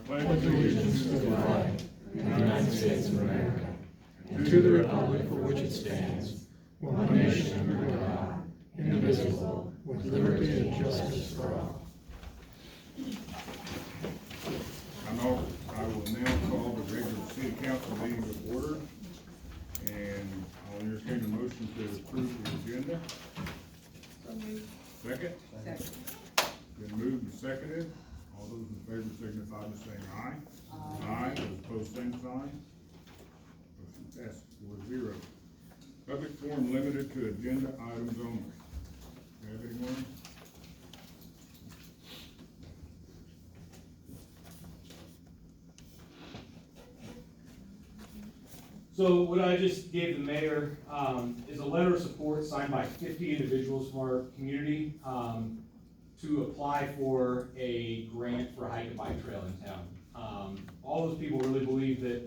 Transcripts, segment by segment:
pledge allegiance to the flag of the United States of America and to the republic for which it stands, one nation under God, indivisible, with liberty and justice for all. I will now call the regular city council meeting to order, and I'll entertain a motion to approve the agenda. So moved. Second? Second. Been moved and seconded. All those in favor signify by saying aye. Aye. Those opposed, same sign. Motion passes 4-0. Public forum limited to agenda items only. Do you have anyone? So what I just gave the mayor is a letter of support signed by 50 individuals from our community to apply for a grant for a hike and bike trail in town. All those people really believe that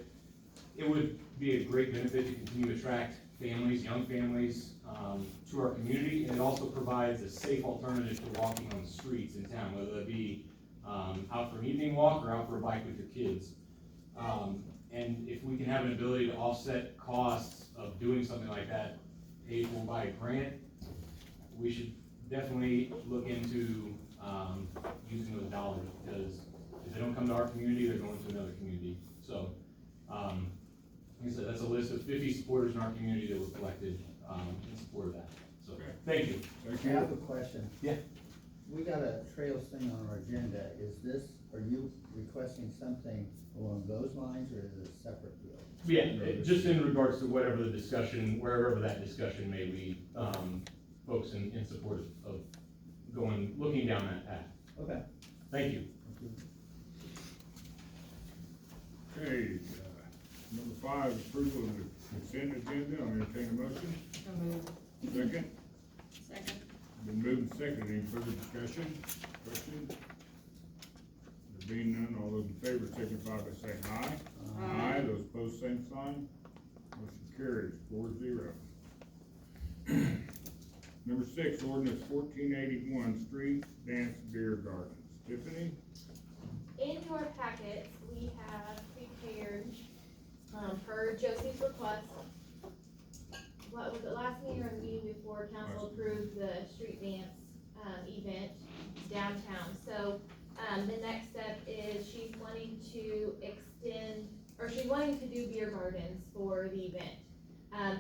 it would be a great benefit to continue to attract families, young families, to our community, and it also provides a safe alternative to walking on the streets in town, whether that be out for an evening walk or out for a bike with your kids. And if we can have an ability to offset costs of doing something like that, paid for by a grant, we should definitely look into using those dollars, because if they don't come to our community, they're going to another community. So, like I said, that's a list of 50 supporters in our community that were collected in support of that. So, Okay. thank you. Thank I you. have a question. Yeah. We got a trails thing on our agenda. Are you requesting something along those lines, or is it a separate deal? Yeah, just in regards to whatever the discussion, wherever that discussion may lead, folks in support of looking down that path. Okay. Thank you. Okay, number 5, approval of the consent agenda. I'll entertain a motion. So moved. Second? Second. Been moved and seconded. Any further discussion? Questions? There being none, all those in favor signify by saying aye. Aye. Those opposed, same sign. Motion carries 4-0. Number 6, ordinance 1481, street dance beer gardens. Tiffany? In your packets, we have prepared, per Josie's request, what was it, last meeting or the meeting before, council approved the street dance, event downtown. So, the next step is she's wanting to extend, or she's wanting to do beer gardens for the event.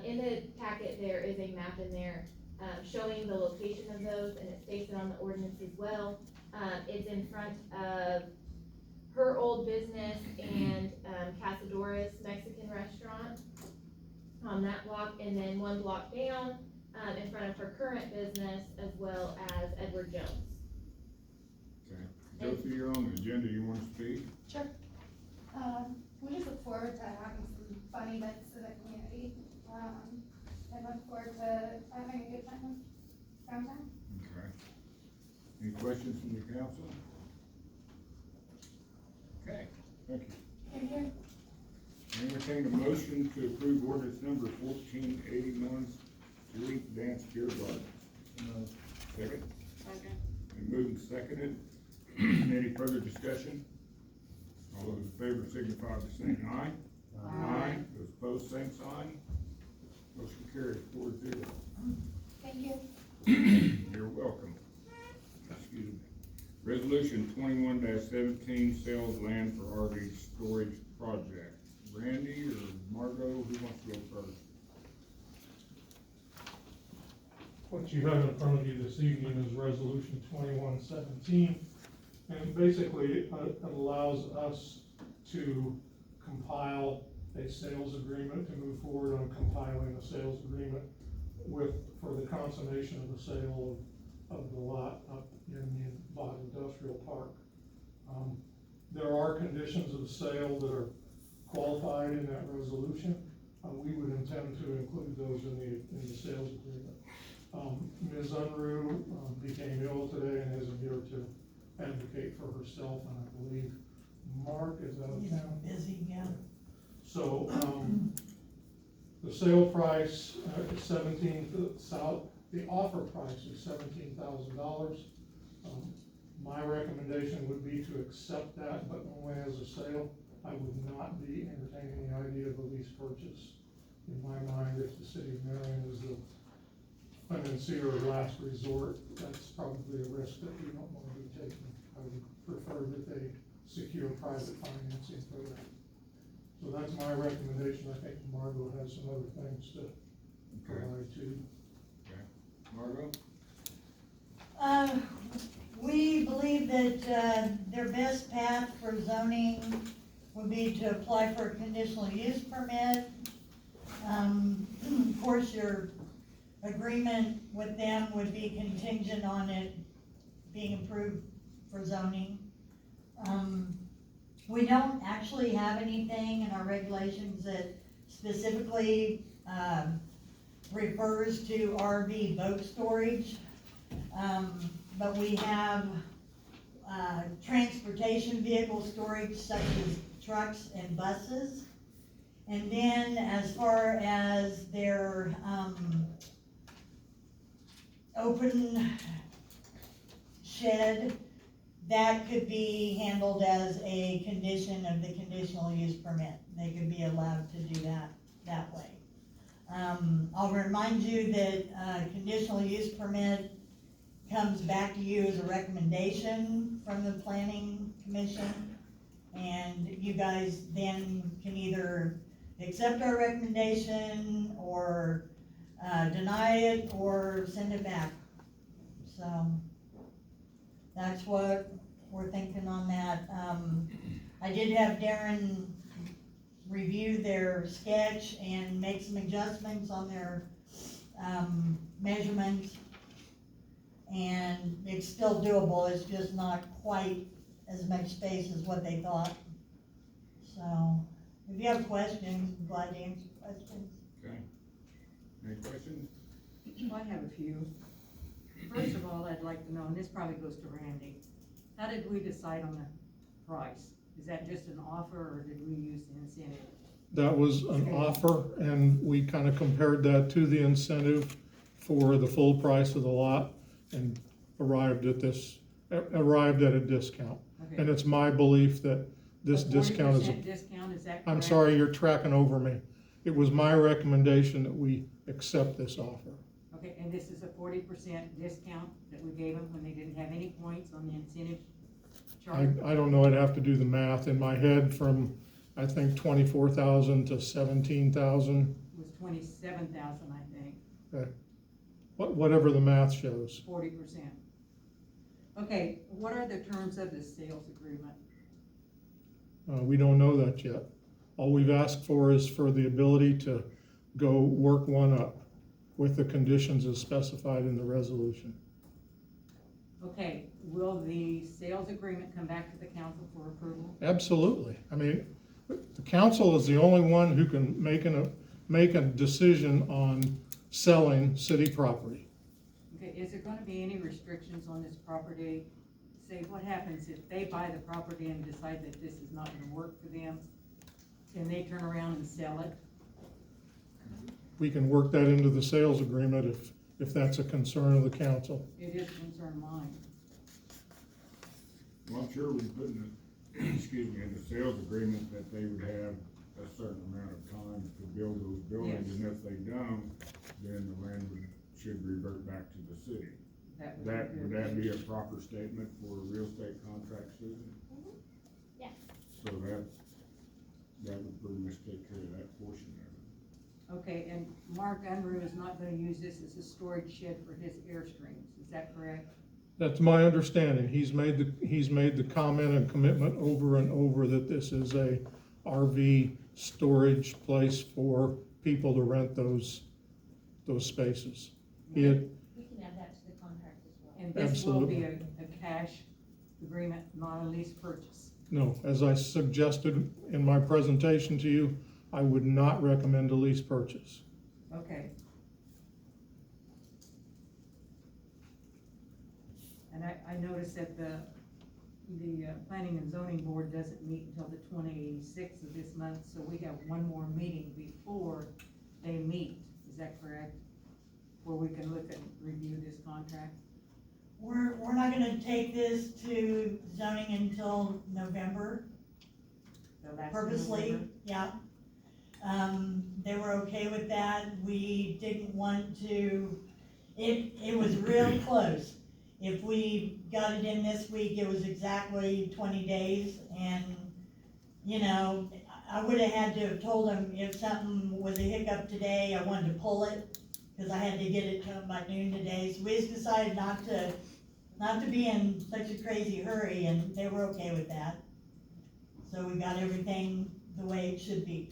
In the packet, there is a map in there, showing the location of those, and it states it on the ordinance as well. It's in front of her old business and Casadores Mexican restaurant on that block, and then one block down in front of her current business, as well as Edward Jones. Okay. Josie, you're on the agenda. You want to speak? Sure. We just look forward to having some fun events in the community, and look forward to having a good time downtown. Okay. Any questions from the council? Okay, thank you. Thank you. I entertain a motion to approve ordinance number 1481, street dance beer gardens. Second? Second. Been moved and seconded. Any further discussion? All those in favor signify by saying aye. Aye. Those opposed, same sign. Motion carries 4-0. Thank you. You're welcome. Excuse me. Resolution 21-17, sales land for RV storage project. Randy or Margot, who wants to go first? What you have in front of you this evening is resolution 2117, and basically it allows us to compile a sales agreement, to move forward on compiling a sales agreement for the consummation of the sale of the lot up in the Vaught Industrial Park. There are conditions of sale that are qualified in that resolution. We would intend to include those in the sales agreement. Ms. Unruh became ill today and isn't here to advocate for herself, and I believe Mark is out of town. Busy, yeah. So, the sale price is the offer price is $17,000. My my recommendation would be to accept that, but only as a sale. I would not be entertaining the idea of a lease purchase. In my mind, if the city of Marion is the financier of last resort, that's probably a risk that we don't want to be taking. I would prefer that they secure private financing for that. So that's my recommendation. I think Margot has some other things to Okay, provide too. Margot? We believe that, their best path for zoning would be to apply for a conditional use permit. Of course, your agreement with them would be contingent on it being approved for zoning. We don't actually have anything in our regulations that specifically, refers to RV boat storage. But we have, transportation vehicle storage such as trucks and buses. And then as far as their, open shed, that could be handled as a condition of the conditional use permit. They could be allowed to do that way. I'll remind you that, conditional use permit comes back to you as a recommendation from the planning commission. And you guys then can either accept our recommendation or, deny it or send it back. So, that's what we're thinking on that. I did have Darren review their sketch and make some adjustments on their, measurements. And it's still doable, it's just not quite as much space as what they thought. So, if you have questions, I'm glad to answer questions. Okay. Any questions? I have a few. First of all, I'd like to know, and this probably goes to Randy, how did we decide on the price? Is that just an offer, or did we use the incentive? That was an offer, and we kind of compared that to the incentive for the full price of the lot and arrived at a discount. Okay. And it's my belief that this A discount is, 40% discount, is that correct? I'm sorry, you're tracking over me. It was my recommendation that we accept this offer. Okay, and this is a 40% discount that we gave them when they didn't have any points on the incentive chart? I don't know, I'd have to do the math in my head from, I think, 24,000 to 17,000, It was 27,000, I think, whatever the math shows. 40%. Okay, what are the terms of the sales agreement? We don't know that yet. All we've asked for is for the ability to go work one up with the conditions as specified in the resolution. Okay, will the sales agreement come back to the council for approval? Absolutely. I mean, the council is the only one who can make a decision on selling city property. Okay, is there gonna be any restrictions on this property? Say, what happens if they buy the property and decide that this is not gonna work for them? Can they turn around and sell it? We can work that into the sales agreement if that's a concern of the council. It is a concern of mine. Well, I'm sure we put in the, excuse me, in the sales agreement that they would have a certain amount of time to build those buildings, Yes. and if they don't, then the land should revert back to the city. Would that be a proper statement for a real estate contract, Susan? Yes. So that would pretty much take care of that portion of it. Okay, and Mark Unruh is not gonna use this as a storage shed for his Airstreams, is that correct? That's my understanding. He's made the comment and commitment over and over that this is a RV storage place for people to rent those spaces. He had, We can add that to the contract as well. And this will be Absolutely. a cash agreement, not a lease purchase. no, as I suggested in my presentation to you, I would not recommend a lease purchase. Okay. And I noticed that the planning and zoning board doesn't meet until the 26th of this month, so we have one more meeting before they meet, is that correct? Where we can look and review this contract? we're not gonna take this to zoning until November, So that's in purposely, November. yeah. They were okay with that, we didn't want to, it was real close. If we got it in this week, it was exactly 20 days, and, you know, I would've had to have told them if something was a hiccup today, I wanted to pull it, cause I had to get it to them by noon today, so we just decided not to be in such a crazy hurry, and they were okay with that. So we got everything the way it should be.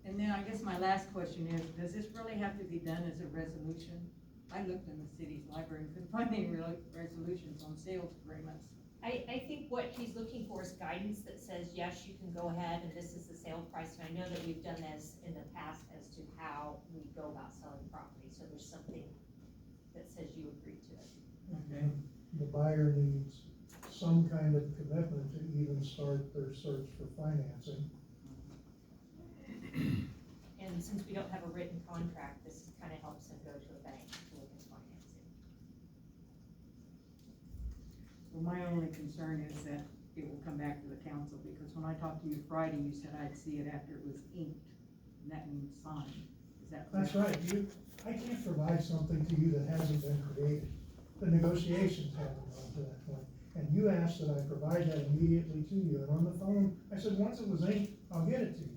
And then I guess my last question is, does this really have to be done as a resolution? I looked in the city's library and couldn't find any real resolutions on sales agreements. I think what he's looking for is guidance that says, yes, you can go ahead and this is the sale price. And I know that we've done this in the past as to how we go about selling property. So there's something that says you agree to it. Okay. The buyer needs some kind of commitment to even start their search for financing. And since we don't have a written contract, this kind of helps them go to a bank to look at financing. Well, my only concern is that it will come back to the council, because when I talked to you Friday, you said I'd see it after it was inked, and that means signed. Is that correct? That's right, I can't provide something to you that hasn't been created. The negotiations haven't gone to that point. And you asked that I provide that immediately to you, and on the phone, I said, once it was inked, I'll get it to you.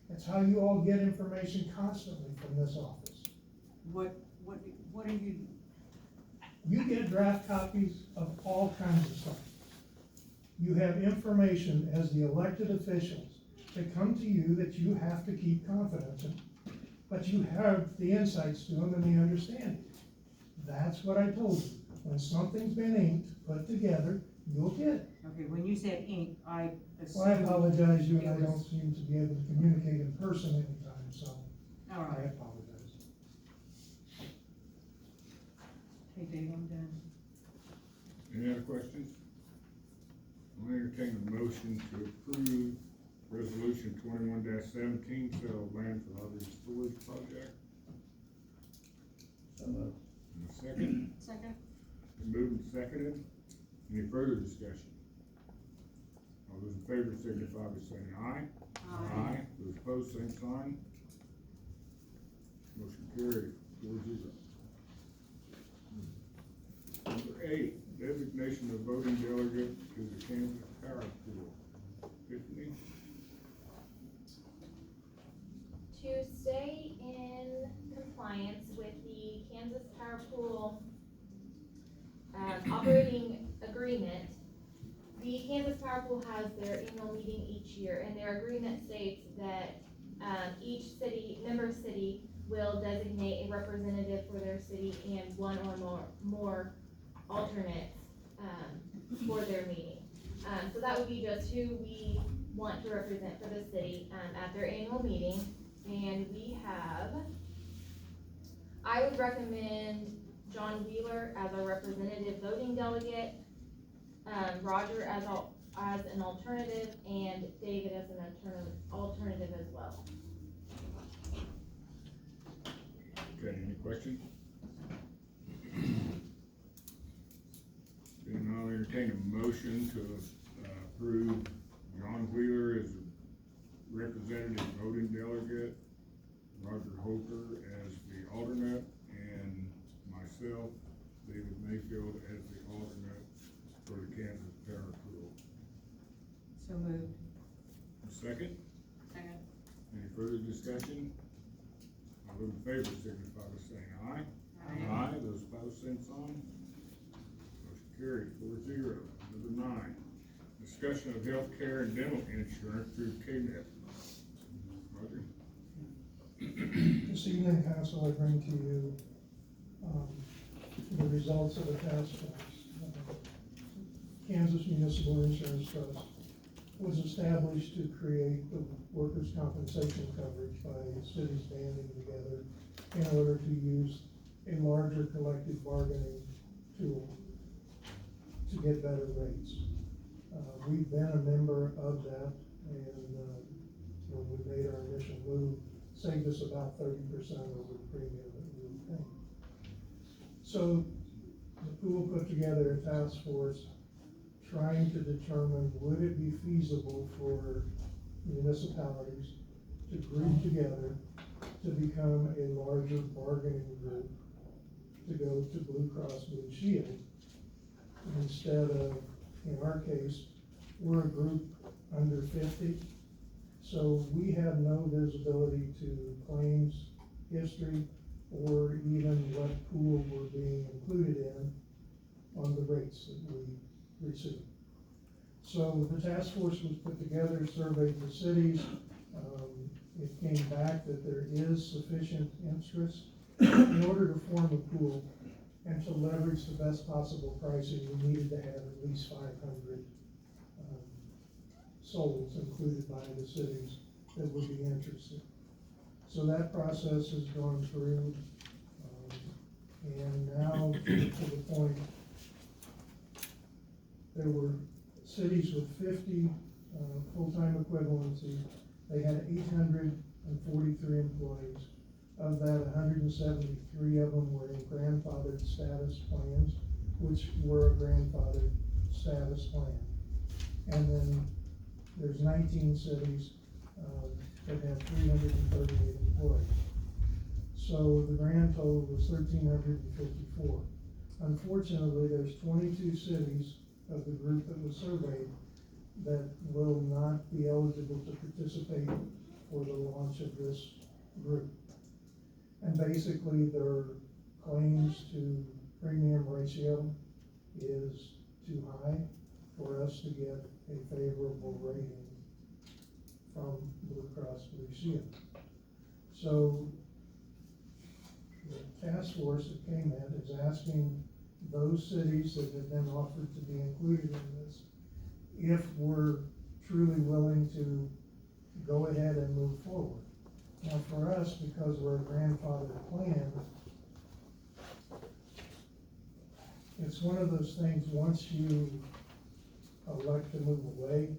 That's how you all get information constantly from this office. What are you, You get draft copies of all kinds of stuff. You have information as the elected officials that come to you that you have to keep confidential, but you have the insights to them and the understanding. That's what I told you. When something's been inked, put together, you'll get it. okay, when you said ink, I Well, I assumed. apologize, you and I it was- don't seem to be able to communicate in person anytime, so All I right, apologize. hey Dave, I'm done. Any other questions? I'll entertain a motion to approve resolution 21-17, sale of land for library storage project. So moved. And a second, Second? been moved and seconded. Any further discussion? All those in favor signify by saying aye. Those opposed, same sign. Motion carried, 4-0. Number 8, designation of voting delegate to the Kansas Power Pool. Tiffany? To stay in compliance with the Kansas Power Pool operating agreement, the Kansas Power Pool has their annual meeting each year, and their agreement states that each member city will designate a representative for their city and one or more alternates for their meeting. So that would be just who we want to represent for the city at their annual meeting. And we have, I would recommend John Wheeler as a representative voting delegate, Roger as an alternative, and David as an alternative as well. Okay, any questions? Then I'll entertain a motion to approve John Wheeler as a representative voting delegate, Roger Holker as the alternate, and myself, David Mayfield, as the alternate for the Kansas Power Pool. So moved. Second, Second. any further discussion? All those in favor signify by saying aye. Aye. Those opposed, same sign. Motion carried, 4-0. Number 9, discussion of health care and dental insurance through KNET. Roger? This evening, council, I bring to you, the results of the task force. Kansas Municipal Insurance Trust was established to create the workers' compensation coverage by cities banding together in order to use a larger collective bargaining tool to get better rates. We've been a member of that, and when we made our initial move, saved us about 30% of the premium that we were paying. So the pool put together a task force trying to determine, would it be feasible for municipalities to group together to become a larger bargaining group to go to Blue Cross Blue Shield, instead of, in our case, we're a group under 50, so we have no visibility to claims history or even what pool we're being included in on the rates that we receive. So the task force was put together, surveyed the cities. It came back that there is sufficient interest in order to form a pool and to leverage the best possible pricing. We needed to have at least 500 souls included by the cities that would be interested. So that process has gone through, and now to the point, there were cities with 50 full-time equivalency. They had 843 employees. Of that, 173 of them were in grandfathered status plans, which were a grandfathered status plan. And then there's 19 cities that have 338 employees. So the grand total was 1,354. Unfortunately, there's 22 cities of the group that was surveyed that will not be eligible to participate for the launch of this group. And basically, their claims to premium ratio is too high for us to get a favorable rating from Blue Cross Blue Shield. So the task force that came in is asking those cities that have been offered to be included in this, if we're truly willing to go ahead and move forward. Now for us, because we're a grandfathered plan, it's one of those things, once you elect to move away,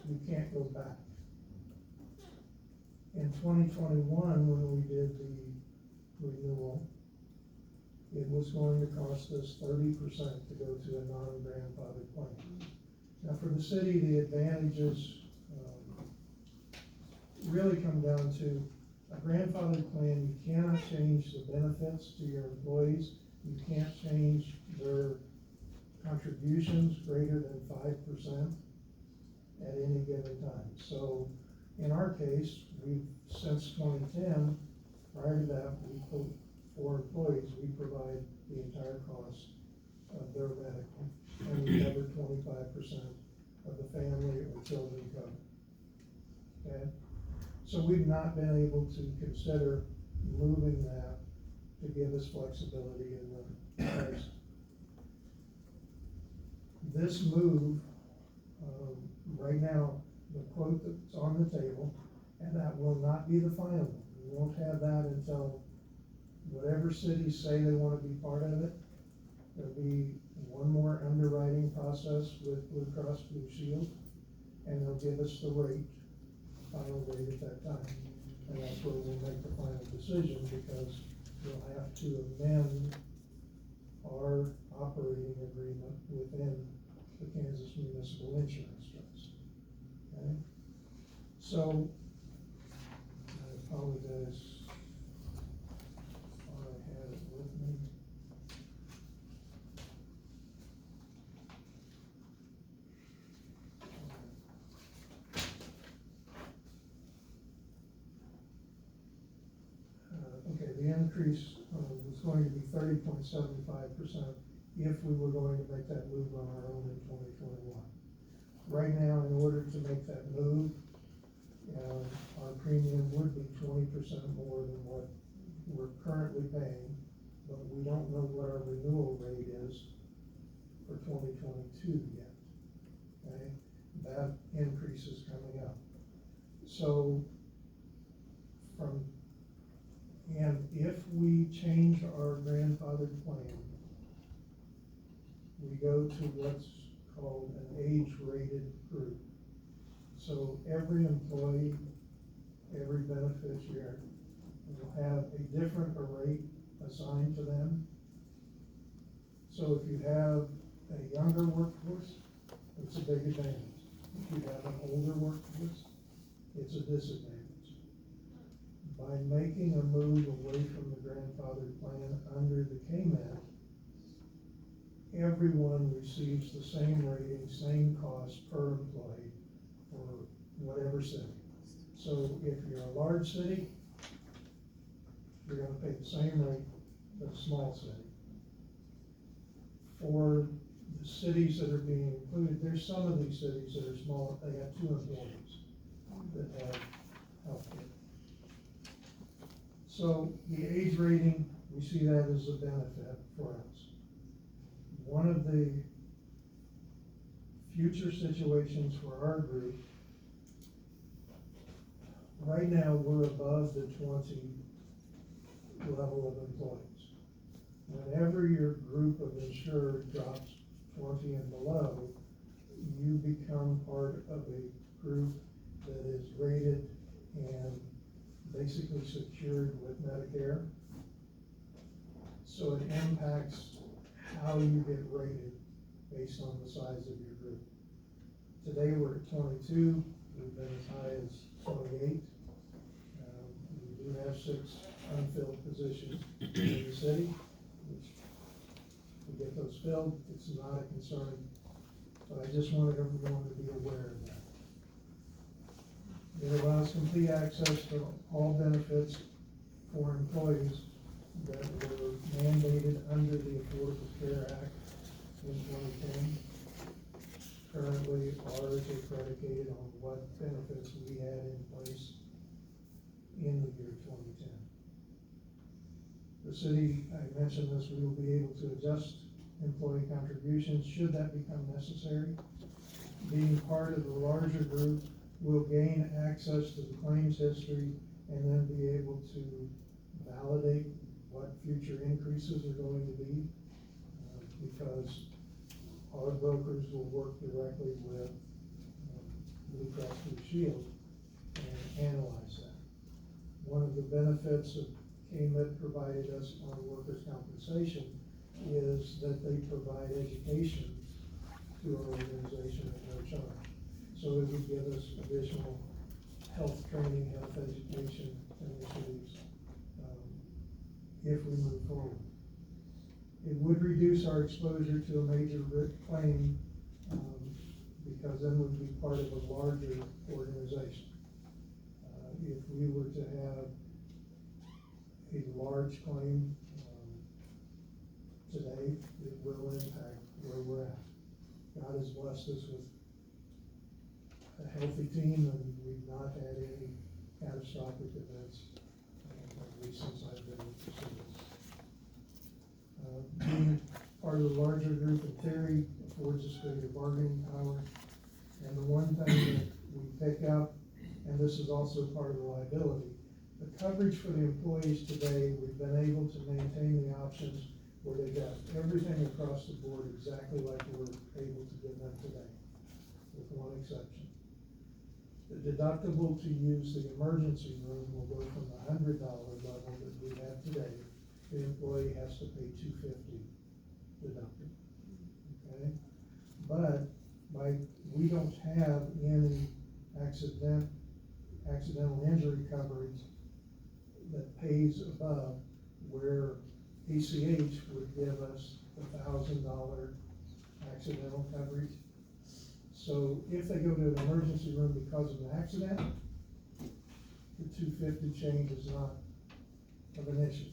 you can't go back. In 2021, when we did the renewal, it was going to cost us 30% to go to a non-grandfathered plan. Now for the city, the advantages really come down to a grandfathered plan. You cannot change the benefits to your employees. You can't change their contributions greater than 5% at any given time. So in our case, we've, since 2010, prior to that, for employees, we provide the entire cost of their medical, and we cover 25% of the family or children cover. Okay? So we've not been able to consider moving that to give us flexibility in the price. This move, right now, the quote that's on the table, and that will not be the final one. We won't have that until whatever cities say they want to be part of it. There'll be one more underwriting process with Blue Cross Blue Shield, and they'll give us the rate, final rate at that time. And that's where we'll make the final decision, because we'll have to amend our operating agreement within the Kansas Municipal Insurance Trust. Okay? So, I apologize. I had it with me. Okay, the increase was going to be 30.75% if we were going to make that move on our own in 2021. Right now, in order to make that move, our premium would be 20% more than what we're currently paying, but we don't know what our renewal rate is for 2022 yet. Okay, that increase is coming up. So, and if we change our grandfathered plan, we go to what's called an age-rated group. So every employee, every beneficiary will have a different rate assigned to them So if you have a younger workforce, it's a big advantage. If you have an older workforce, it's a disadvantage. By making a move away from the grandfathered plan under the KMAP, everyone receives the same rating, same cost per employee for whatever city. So if you're a large city, you're gonna pay the same rate as a small city. For the cities that are being included, there's some of these cities that are small, they have 2 employees that have healthcare. So the age rating, we see that as a benefit for us. One of the future situations for our group, right now, we're above the 20 level of employees. Whenever your group of insured drops 20 and below, you become part of a group that is rated and basically secured with Medicare. So it impacts how you get rated based on the size of your group. Today, we're at 22, we've been as high as 28. We do have 6 unfilled positions in the city, which if we get those filled, it's not a concern. But I just wanted everyone to be aware of that. It allows complete access to all benefits for employees that were mandated under the Affordable Care Act in 2010. Currently, ours are predicated on what benefits we had in place in the year 2010. The city, I mentioned this, we will be able to adjust employee contributions should that become necessary. Being part of the larger group, we'll gain access to the claims history and then be able to validate what future increases are going to be, because our brokers will work directly with Blue Cross Blue Shield and analyze that. One of the benefits that KMIT provided us on workers' compensation is that they provide education to our organization at no charge. So it would give us additional health training, health education initiatives if we move forward. It would reduce our exposure to a major claim because then we'd be part of a larger organization. If we were to have a large claim today, it will impact where we're at. God has blessed us with a healthy team, and we've not had any catastrophic events, at least since I've been with the city. Being part of the larger group in theory affords us greater bargaining power. And the one thing that we pick up, and this is also part of the liability, the coverage for the employees today, we've been able to maintain the options where they got everything across the board exactly like we were able to give them today, with one exception. The deductible to use the emergency room will go from the $100 level that we have today. The employee has to pay $250 deductible, okay? But we don't have any accidental injury coverage that pays above where ACH would give us $1,000 accidental coverage. So if they go to an emergency room because of an accident, the $250 change is not of an issue.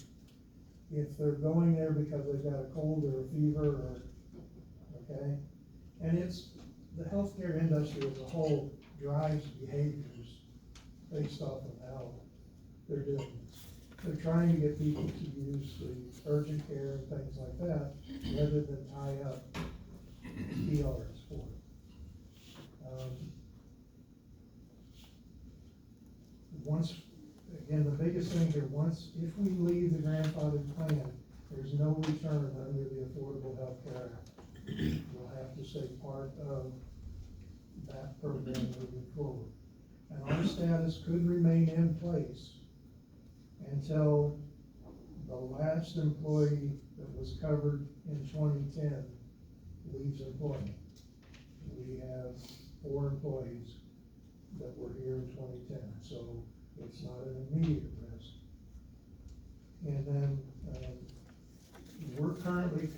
If they're going there because they've got a cold or a fever or, okay? And it's, the healthcare industry as a whole drives behaviors based off of how they're doing this. They're trying to get people to use the urgent care and things like that rather than tie up ERs for it. Again, the biggest thing here, if we leave the grandfathered plan, there's no return under the Affordable Health Care Act. We'll have to stay part of that program moving forward. And our status could remain in place until the last employee that that was covered in 2010 leaves employment. We have 4 employees that were here in 2010, so it's not an immediate risk. And then, we're currently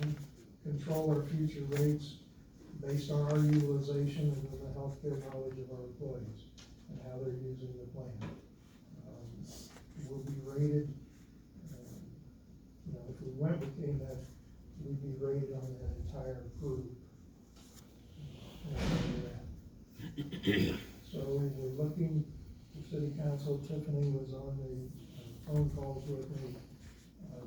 control our future rates based on our utilization and then the healthcare knowledge of our employees and how they're using the plan. We'll be rated, if we went with KMET, we'd be rated on that entire group. So we're looking, the city council, Tiffany was on the phone calls with me.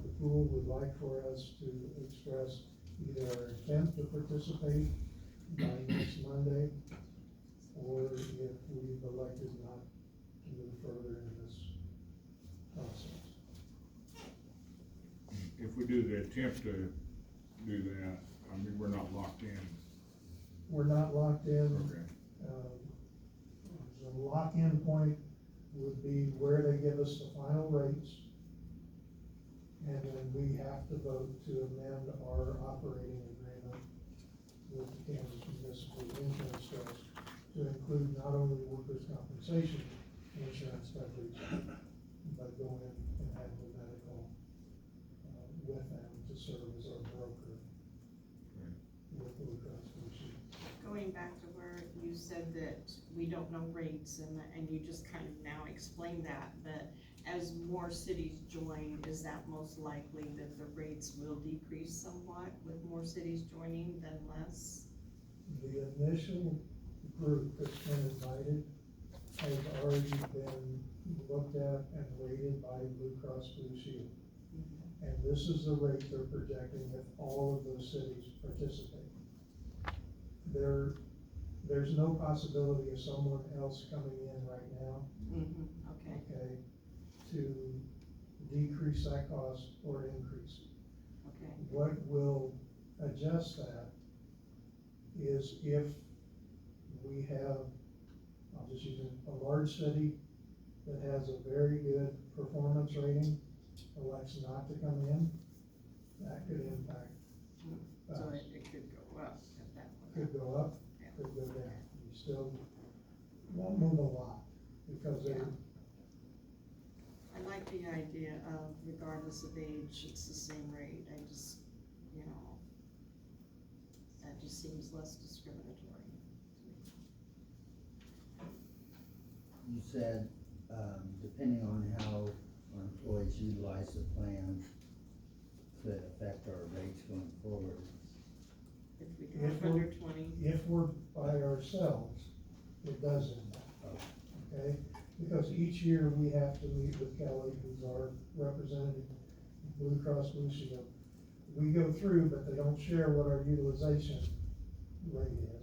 The pool would like for us to express either our intent to participate by next Monday, or if we've elected not to move further in this process. If we do the attempt to do that, I mean, we're not locked in. We're not locked in. Okay. The lock-in point would be where they give us the final rates. And then we have to vote to amend our operating agreement with the Kansas Municipal Insurance Trust to include not only workers' compensation insurance coverage, but go in and have the medical, with them to serve as our broker with Blue Cross Blue Shield. Going back to where you said that we don't know rates, and you just kind of now explained that, but as more cities join, is that most likely that the rates will decrease somewhat with more cities joining than less? The initial group that's been invited has already been looked at and rated by Blue Cross Blue Shield. And this is the rate they're projecting if all of those cities participate. There's no possibility of someone else coming in right now, Okay. okay, to decrease that cost or increase it. Okay. What will adjust that is if we have, I'll just use a large city that has a very good performance rating, elects not to come in, that could impact So us. it could go up at that point. Could go up, could go down. You still won't move a lot because they're, I like the idea of regardless of age, it's the same rate. I just, that just seems less discriminatory to me. You said, depending on how our employees utilize the plan, could affect our rates going forward. If we go under 20. if we're by ourselves, it does impact, okay? Because each year we have to meet with Kelly, who's our representative, Blue Cross Blue Shield. We go through, but they don't share what our utilization rate is.